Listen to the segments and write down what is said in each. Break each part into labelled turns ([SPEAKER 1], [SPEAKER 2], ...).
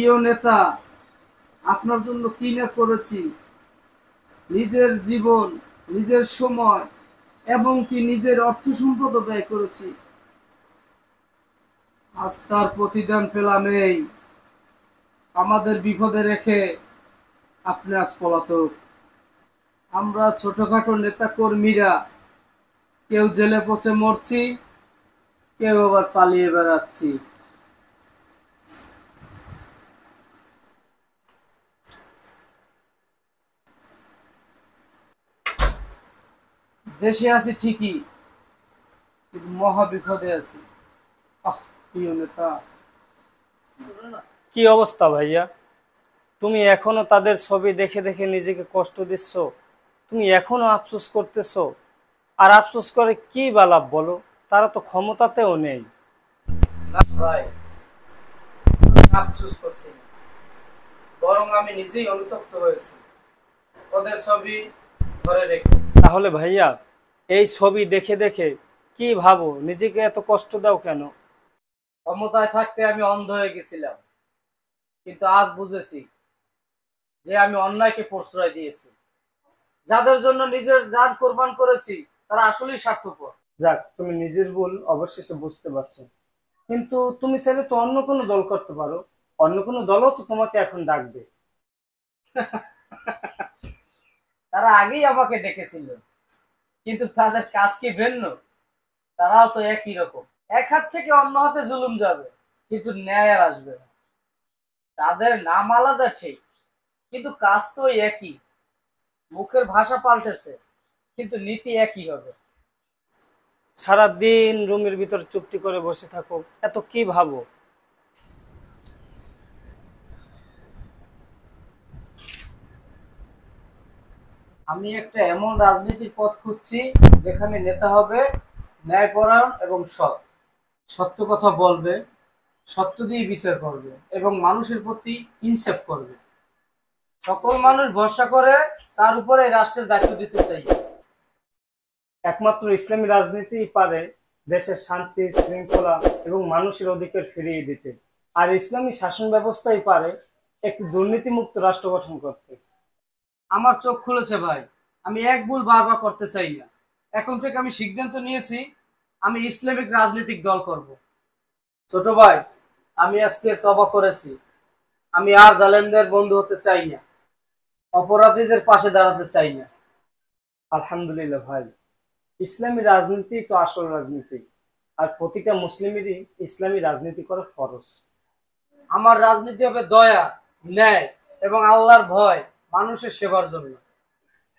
[SPEAKER 1] প্রিয় নেতা, আপনার জন্য কি না করেছি, নিজের জীবন, নিজের সময় এবং কি নিজের অর্থ সম্পদ ব্যয় করেছি। আজ তার প্রতিদান পেলাম এই, আমাদের বিপদে রেখে আপনি আজ পলাতক। আমরা ছোটখাটো নেতা কর্মীরা কেউ জেলে পচে মরছি, কেউ আবার পালিয়ে বেড়াচ্ছি। দেশে আছি ঠিকই, কিন্তু মহা বিপদে আছি। প্রিয় নেতা।
[SPEAKER 2] কি অবস্থা ভাইয়া? তুমি এখনো তাদের ছবি দেখে দেখে নিজেকে কষ্ট দিচ্ছ? তুমি এখনো আফসোস করতেছ? আর আফসোস করে কি বা লাভ বলো? তারা তো ক্ষমতাতেও নেই।
[SPEAKER 1] না ভাই, আফসোস করছি না, বরং আমি নিজেই অনুতপ্ত হয়েছি ওদের ছবি ধরে রেখে।
[SPEAKER 2] তাহলে ভাইয়া, এই ছবি দেখে দেখে কি ভাবো? নিজেকে এত কষ্ট দাও কেন?
[SPEAKER 1] ক্ষমতায় থাকতে আমি অন্ধ হয়ে গেছিলাম, কিন্তু আজ বুঝেছি যে আমি অন্যায়কে প্রশ্রয় দিয়েছি। যাদের জন্য নিজের জান কোরবান করেছি তারা আসলেই স্বার্থপর।
[SPEAKER 2] যাক, তুমি নিজের ভুল অবশেষে বুঝতে পারছো। কিন্তু তুমি চাইলে তো অন্য কোনো দল করতে পারো। অন্য কোনো দলও তো তোমাকে এখন ডাকবে।
[SPEAKER 1] তারা আগেই আমাকে ডেকেছিল, কিন্তু তাদের কাজ কি ভিন্ন? তারাও তো একই রকম। এক হাত থেকে অন্য হাতে জুলুম যাবে, কিন্তু ন্যায় আর আসবে না। তাদের নাম আলাদা ঠিক, কিন্তু কাজ তো একই। মুখের ভাষা পাল্টেছে, কিন্তু নীতি একই হবে।
[SPEAKER 2] সারাদিন রুমের ভিতর চুপটি করে বসে থাকো, এত কি ভাবো?
[SPEAKER 1] আমি একটা এমন রাজনীতির পথ খুঁজছি যেখানে নেতা হবে ন্যায়পরায়ণ এবং সৎ, সত্য কথা বলবে, সত্য দিয়ে বিচার করবে এবং মানুষের প্রতি ইনসাফ করবে। সকল মানুষ ভরসা করে তার উপরে রাষ্ট্রের দায়িত্ব দিতে চাই।
[SPEAKER 2] একমাত্র ইসলামী রাজনীতিই পারে দেশের শান্তি শৃঙ্খলা এবং মানুষের অধিকার ফিরিয়ে দিতে। আর ইসলামী শাসন ব্যবস্থাই পারে একটি দুর্নীতিমুক্ত রাষ্ট্র গঠন করতে।
[SPEAKER 1] আমার চোখ খুলেছে ভাই, আমি এক ভুল বারবার করতে চাই না। এখন থেকে আমি সিদ্ধান্ত নিয়েছি, আমি ইসলামিক রাজনৈতিক দল করব। ছোট ভাই, আমি আজকে তওবা করেছি। আমি আর জালেমদের বন্ধু হতে চাই না, অপরাধীদের পাশে দাঁড়াতে চাই না।
[SPEAKER 2] আলহামদুলিল্লাহ ভাই, ইসলামী রাজনীতি তো আসল রাজনীতি, আর প্রতিটা মুসলিমেরই ইসলামী রাজনীতি করা ফরজ।
[SPEAKER 1] আমার রাজনীতি হবে দয়া, ন্যায় এবং আল্লাহর ভয়, মানুষের সেবার জন্য।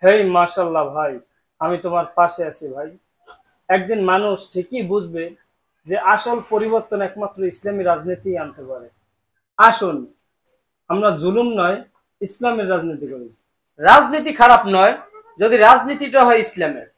[SPEAKER 2] হেই মাশাল্লাহ ভাই, আমি তোমার পাশে আছি ভাই। একদিন মানুষ ঠিকই বুঝবে যে আসল পরিবর্তন একমাত্র ইসলামী রাজনীতি আনতে পারে। আসুন, আমরা জুলুম নয়, ইসলামের রাজনীতি করি।
[SPEAKER 1] রাজনীতি খারাপ নয়, যদি রাজনীতিটা হয় ইসলামের।